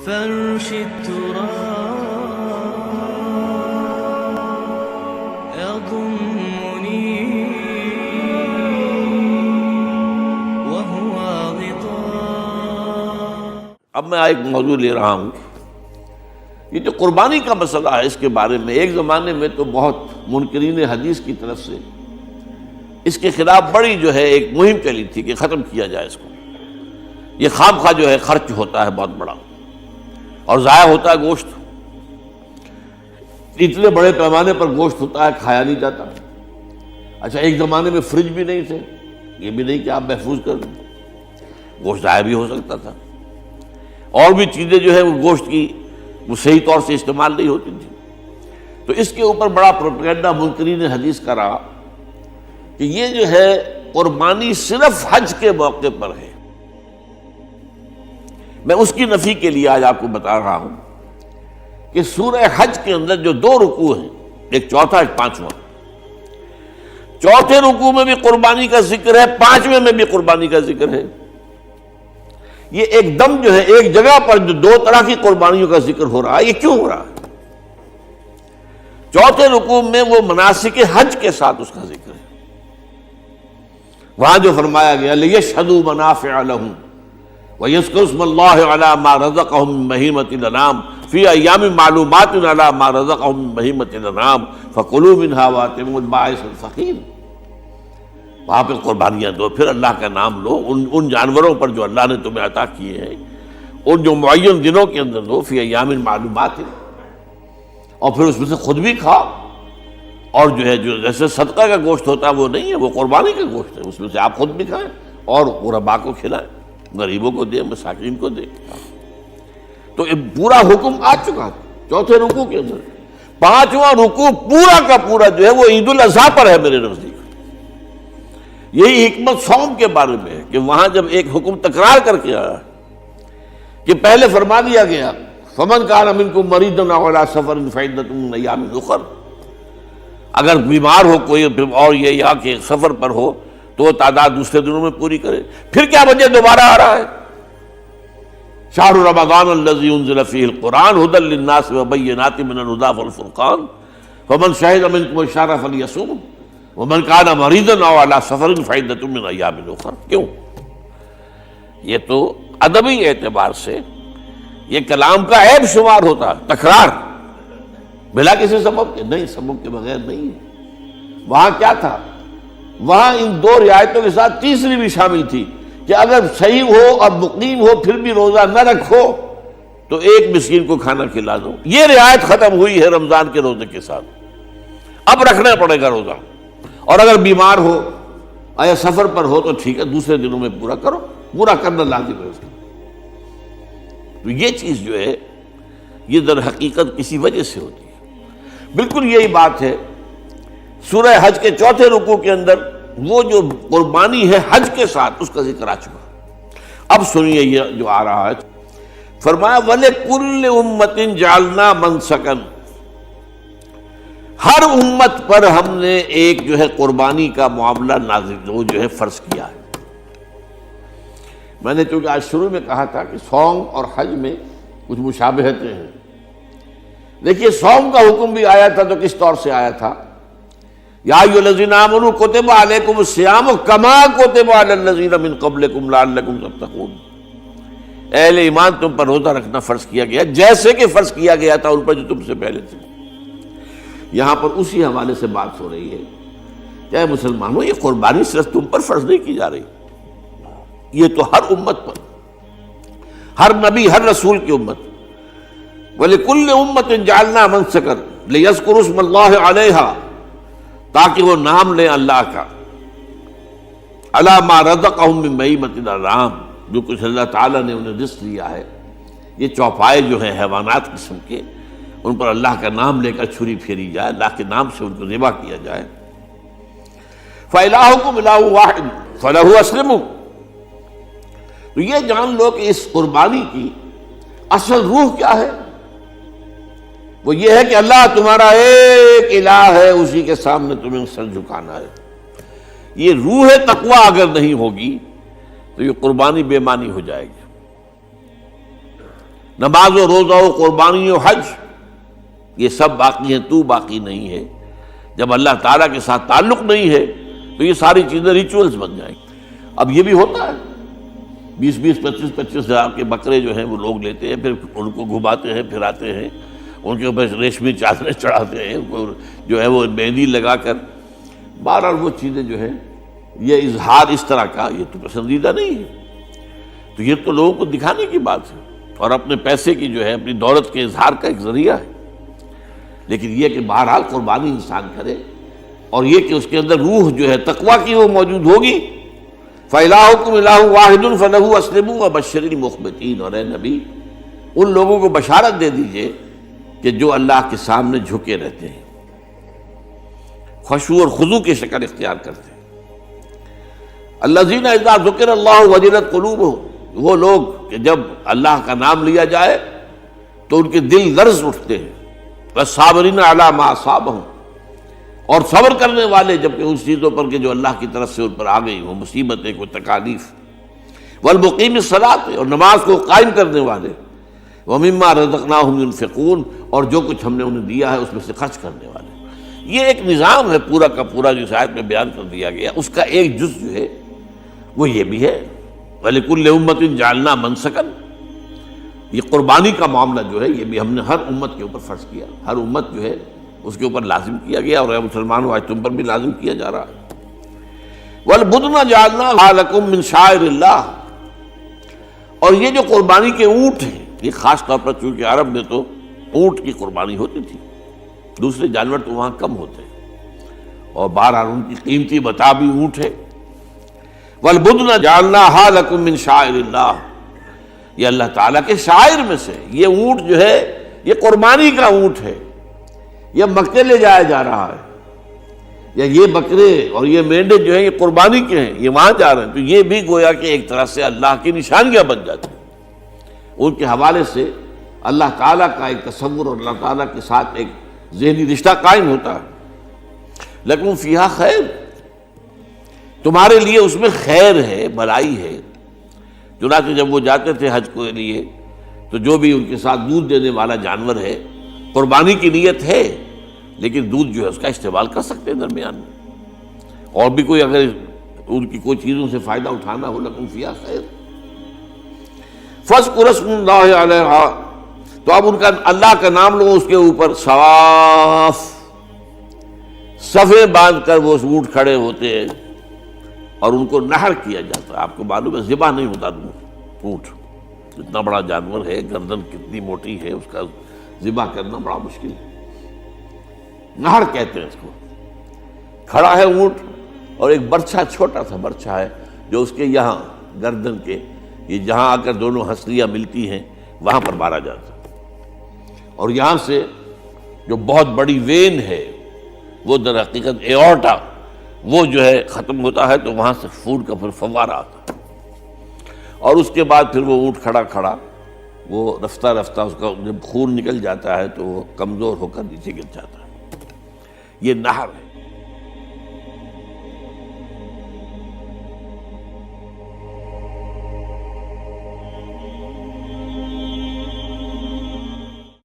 فرش التراب يضمني وهو غطاء۔ اب میں ایک موضوع لے رہا ہوں، یہ جو قربانی کا مسئلہ ہے، اس کے بارے میں ایک زمانے میں تو بہت منکرین حدیث کی طرف سے اس کے خلاف بڑی جو ہے ایک مہم چلی تھی کہ ختم کیا جائے اس کو، یہ خام خواہ جو ہے خرچ ہوتا ہے بہت بڑا اور ضائع ہوتا ہے گوشت، اتنے بڑے پیمانے پر گوشت ہوتا ہے کھایا نہیں جاتا۔ اچھا، ایک زمانے میں فریج بھی نہیں تھے، یہ بھی نہیں کہ آپ محفوظ کر دیں، گوشت ضائع بھی ہو سکتا تھا، اور بھی چیزیں جو ہے وہ گوشت کی وہ صحیح طور سے استعمال نہیں ہوتی تھی۔ تو اس کے اوپر بڑا پروپیگنڈا منکرین حدیث کا رہا کہ یہ جو ہے قربانی صرف حج کے موقع پر ہے۔ میں اس کی نفی کے لیے آج آپ کو بتا رہا ہوں کہ سورہ حج کے اندر جو دو رکوع ہیں، ایک چوتھا ایک پانچواں، چوتھے رکوع میں بھی قربانی کا ذکر ہے، پانچویں میں بھی قربانی کا ذکر ہے۔ یہ ایک دم جو ہے ایک جگہ پر جو دو طرح کی قربانیوں کا ذکر ہو رہا ہے، یہ کیوں ہو رہا ہے؟ چوتھے رکوع میں وہ مناسک حج کے ساتھ اس کا ذکر ہے، وہاں جو فرمایا گیا لِيَشْهَدُوا مَنَافِعَ لَهُمْ وَيَذْكُرُوا اسْمَ اللَّهِ عَلَىٰ مَا رَزَقَهُم مِّن بَهِيمَةِ الْأَنْعَامِ فِي أَيَّامٍ مَّعْلُومَاتٍ عَلَىٰ مَا رَزَقَهُم مِّن بَهِيمَةِ الْأَنْعَامِ فَكُلُوا مِنْهَا وَأَطْعِمُوا الْبَائِسَ الْفَقِيرَ۔ وہاں پہ قربانیاں دو، پھر اللہ کا نام لو ان جانوروں پر جو اللہ نے تمہیں عطا کیے ہیں، ان جو معین دنوں کے اندر دو، فی ایام معلومات، اور پھر اس میں سے خود بھی کھاؤ، اور جو ہے جو جیسے صدقہ کا گوشت ہوتا ہے وہ نہیں ہے، وہ قربانی کا گوشت ہے، اس میں سے آپ خود بھی کھائیں اور غرباء کو کھلائیں، غریبوں کو دیں، مساکین کو دیں۔ تو یہ پورا حکم آ چکا ہے چوتھے رکوع کے اندر۔ پانچواں رکوع پورا کا پورا جو ہے وہ عید الاضحیٰ پر ہے میرے نزدیک۔ یہی حکمت صوم کے بارے میں ہے کہ وہاں جب ایک حکم تکرار کر کے آیا کہ پہلے فرما دیا گیا فَمَنْ كَانَ مِنْكُمْ مَرِيضًا أَوْ عَلَىٰ سَفَرٍ فَعِدَّةٌ مِّنْ أَيَّامٍ أُخَرَ، اگر بیمار ہو کوئی اور یہ یا کہ سفر پر ہو تو وہ تعداد دوسرے دنوں میں پوری کرے۔ پھر کیا وجہ دوبارہ آ رہا ہے؟ شہر رمضان الذی انزل فیہ القرآن ھدی للناس وبینات من الھدی والفرقان فمن شہد منکم الشہر فلیصمہ ومن کان مریضا او علی سفر فعدۃ من ایام اخر۔ کیوں؟ یہ تو ادبی اعتبار سے یہ کلام کا عیب شمار ہوتا ہے، تکرار بلا کسی سبب کے، نہیں، سبب کے بغیر نہیں ہے۔ وہاں کیا تھا؟ وہاں ان دو رعایتوں کے ساتھ تیسری بھی شامل تھی کہ اگر صحیح ہو اور مقیم ہو پھر بھی روزہ نہ رکھو تو ایک مسکین کو کھانا کھلا دو۔ یہ رعایت ختم ہوئی ہے رمضان کے روزے کے ساتھ، اب رکھنا پڑے گا روزہ، اور اگر بیمار ہو یا سفر پر ہو تو ٹھیک ہے دوسرے دنوں میں پورا کرو، پورا کرنا لازم ہے اس کا۔ تو یہ چیز جو ہے یہ در حقیقت کسی وجہ سے ہوتی ہے۔ بالکل یہی بات ہے سورہ حج کے چوتھے رکوع کے اندر، وہ جو قربانی ہے حج کے ساتھ اس کا ذکر آ چکا۔ اب سنیے یہ جو آ رہا ہے، فرمایا وَلِكُلِّ أُمَّةٍ جَعَلْنَا مَنْسَكًا، ہر امت پر ہم نے ایک جو ہے قربانی کا معاملہ نازل وہ جو ہے فرض کیا ہے۔ میں نے چونکہ آج شروع میں کہا تھا کہ صوم اور حج میں کچھ مشابہتیں ہیں۔ دیکھیے صوم کا حکم بھی آیا تھا تو کس طور سے آیا تھا؟ یا ایھا الذین آمنوا کتب علیکم الصیام کما کتب علی الذین من قبلکم لعلکم تتقون، اہل ایمان تم پر روزہ رکھنا فرض کیا گیا جیسے کہ فرض کیا گیا تھا ان پر جو تم سے پہلے تھے۔ یہاں پر اسی حوالے سے بات ہو رہی ہے کہ اے مسلمانوں، یہ قربانی صرف تم پر فرض نہیں کی جا رہی، یہ تو ہر امت پر، ہر نبی ہر رسول کی امت۔ وَلِكُلِّ أُمَّةٍ جَعَلْنَا مَنْسَكًا لِيَذْكُرُوا اسْمَ اللَّهِ عَلَيْهَا، تاکہ وہ نام لیں اللہ کا، عَلَىٰ مَا رَزَقَهُم مِّن بَهِیمَةِ الْأَنْعَامِ، جو کچھ اللہ تعالیٰ نے انہیں رزق دیا ہے، یہ چوپائے جو ہیں حیوانات قسم کے، ان پر اللہ کا نام لے کر چھری پھیری جائے، اللہ کے نام سے ان کو ذبح کیا جائے۔ فَإِلَٰهُكُمْ إِلَٰهٌ وَاحِدٌ فَلَهُ أَسْلِمُوا، تو یہ جان لو کہ اس قربانی کی اصل روح کیا ہے؟ وہ یہ ہے کہ اللہ تمہارا ایک الہ ہے، اسی کے سامنے تمہیں سر جھکانا ہے۔ یہ روح تقوی اگر نہیں ہوگی تو یہ قربانی بے معنی ہو جائے گی۔ نماز و روزہ و قربانی و حج یہ سب باقی ہیں، تو باقی نہیں ہے۔ جب اللہ تعالیٰ کے ساتھ تعلق نہیں ہے تو یہ ساری چیزیں ریچولز بن جائیں گی۔ اب یہ بھی ہوتا ہے، 20-25 ہزار کے بکرے جو ہیں وہ لوگ لیتے ہیں، پھر ان کو گھماتے ہیں، پھراتے ہیں، ان کے اوپر ریشمی چادریں چڑھاتے ہیں، ان کو جو ہے وہ مہندی لگا کر، بہرحال وہ چیزیں جو ہے یہ اظہار اس طرح کا یہ تو پسندیدہ نہیں ہے۔ تو یہ تو لوگوں کو دکھانے کی بات ہے اور اپنے پیسے کی جو ہے اپنی دولت کے اظہار کا ایک ذریعہ ہے، لیکن یہ کہ بہرحال قربانی انسان کرے اور یہ کہ اس کے اندر روح جو ہے تقویٰ کی وہ موجود ہوگی۔ فَإِلَٰهُكُمْ إِلَٰهٌ وَاحِدٌ فَلَهُ أَسْلِمُوا وَبَشِّرِ الْمُخْبِتِينَ، اور اے نبی ان لوگوں کو بشارت دے دیجئے کہ جو اللہ کے سامنے جھکے رہتے ہیں، خشوع اور خضوع کی شکل اختیار کرتے ہیں۔ الَّذِينَ إِذَا ذُكِرَ اللَّهُ وَجِلَتْ قُلُوبُهُمْ، وہ لوگ کہ جب اللہ کا نام لیا جائے تو ان کے دل لرز اٹھتے ہیں۔ وَالصَّابِرِينَ عَلَىٰ مَا أَصَابَهُمْ، اور صبر کرنے والے جبکہ ان چیزوں پر کہ جو اللہ کی طرف سے ان پر آ گئی، وہ مصیبتیں، کوئی تکالیف۔ والمقیم الصلاۃ، اور نماز کو قائم کرنے والے۔ ومما رزقناہم ينفقون، اور جو کچھ ہم نے انہیں دیا ہے اس میں سے خرچ کرنے والے۔ یہ ایک نظام ہے پورا کا پورا جو اس آیت میں بیان کر دیا گیا، اس کا ایک جز جو ہے وہ یہ بھی ہے وَلِكُلِّ أُمَّةٍ جَعَلْنَا مَنسَكًا، یہ قربانی کا معاملہ جو ہے یہ بھی ہم نے ہر امت کے اوپر فرض کیا، ہر امت جو ہے اس کے اوپر لازم کیا گیا، اور اے مسلمانوں آج تم پر بھی لازم کیا جا رہا ہے۔ وَالْبُدْنَ جَعَلْنَاهَا لَكُم مِّن شَعَائِرِ اللَّهِ، اور یہ جو قربانی کے اونٹ ہیں، یہ خاص طور پر چونکہ عرب میں تو اونٹ کی قربانی ہوتی تھی، دوسرے جانور تو وہاں کم ہوتے ہیں، اور بہرحال ان کی قیمتی متاع بھی اونٹ ہے۔ وَالْبُدْنَ جَعَلْنَاهَا لَكُم مِّن شَعَائِرِ اللَّهِ، یہ اللہ تعالیٰ کے شاعر میں سے یہ اونٹ جو ہے یہ قربانی کا اونٹ ہے، یہ مکے لے جایا جا رہا ہے، یا یہ بکرے اور یہ مینڈے جو ہیں یہ قربانی کے ہیں، یہ وہاں جا رہے ہیں، تو یہ بھی گویا کہ ایک طرح سے اللہ کی نشانیاں بن جاتی ہیں۔ ان کے حوالے سے اللہ تعالیٰ کا ایک تصور اور اللہ تعالیٰ کے ساتھ ایک ذہنی رشتہ قائم ہوتا ہے۔ لیکن فیہا خیر، تمہارے لیے اس میں خیر ہے، بھلائی ہے۔ چنانچہ جب وہ جاتے تھے حج کے لیے تو جو بھی ان کے ساتھ دودھ دینے والا جانور ہے، قربانی کی نیت ہے لیکن دودھ جو ہے اس کا استعمال کر سکتے ہیں درمیان میں، اور بھی کوئی اگر ان کی کوئی چیزوں سے فائدہ اٹھانا ہو، لکم فیہا خیر۔ فاذکروا اسم اللہ علیہا، تو اب ان کا اللہ کا نام لو اس کے اوپر، صواف، صفیں باندھ کر وہ اونٹ کھڑے ہوتے ہیں اور ان کو نحر کیا جاتا ہے۔ آپ کو معلوم ہے ذبح نہیں ہوتا اونٹ، اتنا بڑا جانور ہے، گردن کتنی موٹی ہے، اس کا ذبح کرنا بڑا مشکل ہے، نہر کہتے ہیں اس کو۔ کھڑا ہے اونٹ اور ایک برچھا، چھوٹا سا برچھا ہے جو اس کے یہاں گردن کے یہ جہاں آ کر دونوں ہنسلیاں ملتی ہیں وہاں پر مارا جاتا ہے، اور یہاں سے جو بہت بڑی وین ہے وہ در حقیقت ایورٹا، وہ جو ہے ختم ہوتا ہے، تو وہاں سے خون کا پھر فوارہ آتا ہے، اور اس کے بعد پھر وہ اونٹ کھڑا کھڑا وہ رفتہ رفتہ اس کا جب خون نکل جاتا ہے تو وہ کمزور ہو کر نیچے گر جاتا ہے۔ یہ نہر ہے۔